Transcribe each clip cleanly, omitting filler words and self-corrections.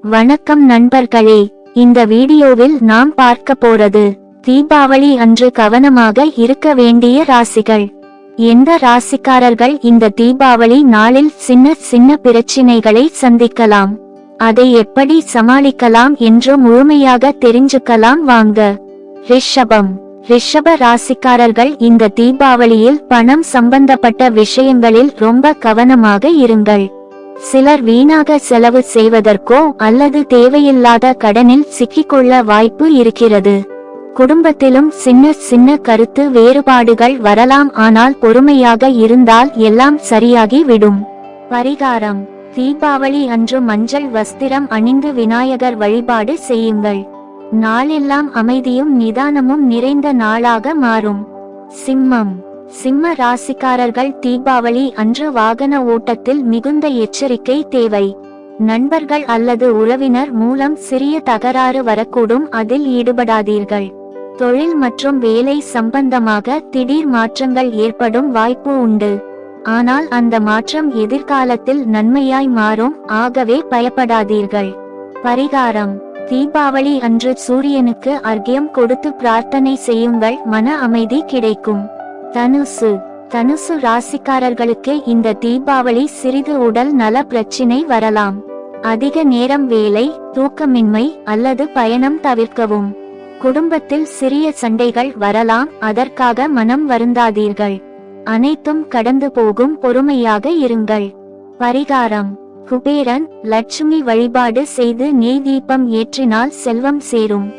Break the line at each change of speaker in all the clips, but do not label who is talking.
வணக்கம் நண்பர்களே, இந்த வீடியோவில் நாம் பார்க்க போறது தீபாவளி அன்று கவனமாக இருக்க வேண்டிய ராசிகள். எந்த ராசிக்காரர்கள் இந்த தீபாவளி நாளில் சின்ன சின்ன பிரச்சினைகளை சந்திக்கலாம், அதை எப்படி சமாளிக்கலாம் என்று முழுமையாக தெரிஞ்சுக்கலாம் வாங்க. ரிஷப ராசிக்காரர்கள் இந்த தீபாவளியில் பணம் சம்பந்தப்பட்ட விஷயங்களில் ரொம்ப கவனமாக இருங்கள். சிலர் வீணாக செலவு செய்வதற்கோ அல்லது தேவையில்லாத கடனில் சிக்கிக்கொள்ள வாய்ப்பு இருக்கிறது. குடும்பத்திலும் சின்ன சின்ன கருத்து வேறுபாடுகள் வரலாம், ஆனால் பொறுமையாக இருந்தால் எல்லாம் சரியாகி விடும். பரிகாரம்: தீபாவளி அன்று மஞ்சள் வஸ்திரம் அணிந்து விநாயகர் வழிபாடு செய்யுங்கள். நாளெல்லாம் அமைதியும் நிதானமும் நிறைந்த நாளாக மாறும். சிம்ம ராசிக்காரர்கள் தீபாவளி அன்று வாகன ஓட்டத்தில் மிகுந்த எச்சரிக்கை தேவை. நண்பர்கள் அல்லது உறவினர் மூலம் சிறிய தகராறு வரக்கூடும், அதில் ஈடுபடாதீர்கள். தொழில் மற்றும் வேலை சம்பந்தமாக திடீர் மாற்றங்கள் ஏற்படும் வாய்ப்பு உண்டு, ஆனால் அந்த மாற்றம் எதிர்காலத்தில் நன்மையாய் மாறும், ஆகவே பயப்படாதீர்கள். பரிகாரம்: தீபாவளி அன்று சூரியனுக்கு அர்க்யம் கொடுத்து பிரார்த்தனை செய்யுங்கள், மன அமைதி கிடைக்கும். தனுசு ராசிக்காரர்களுக்கு இந்த தீபாவளி சிறிது உடல் நல பிரச்சினை வரலாம். அதிக நேரம் வேலை, தூக்கமின்மை அல்லது பயணம் தவிர்க்கவும். குடும்பத்தில் சிறிய சண்டைகள் வரலாம், அதற்காக மனம் வருந்தாதீர்கள். அனைத்தும் கடந்து போகும், பொறுமையாக இருங்கள். பரிகாரம்: குபேரன், லட்சுமி வழிபாடு செய்து நெய் தீபம் ஏற்றினால் செல்வம் சேரும்.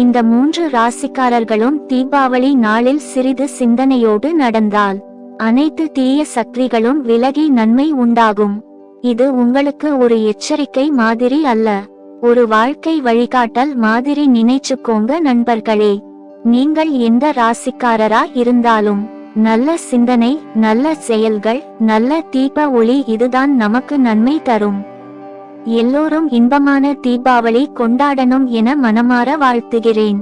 இந்த 3 ராசிக்காரர்களும் தீபாவளி நாளில் சிறிது சிந்தனையோடு நடந்தால் அனைத்து தீய சக்திகளும் விலகி நன்மை உண்டாகும். இது உங்களுக்கு ஒரு எச்சரிக்கை மாதிரி அல்ல, ஒரு வாழ்க்கை வழிகாட்டல் மாதிரி நினைச்சுக்கோங்க நண்பர்களே. நீங்கள் எந்த ராசிக்காரரா இருந்தாலும் நல்ல சிந்தனை, நல்ல செயல்கள், நல்ல தீப ஒளி, இதுதான் நமக்கு நன்மை தரும். எல்லோரும் இன்பமான தீபாவளி கொண்டாடணும் என மனமாற வாழ்த்துகிறேன்.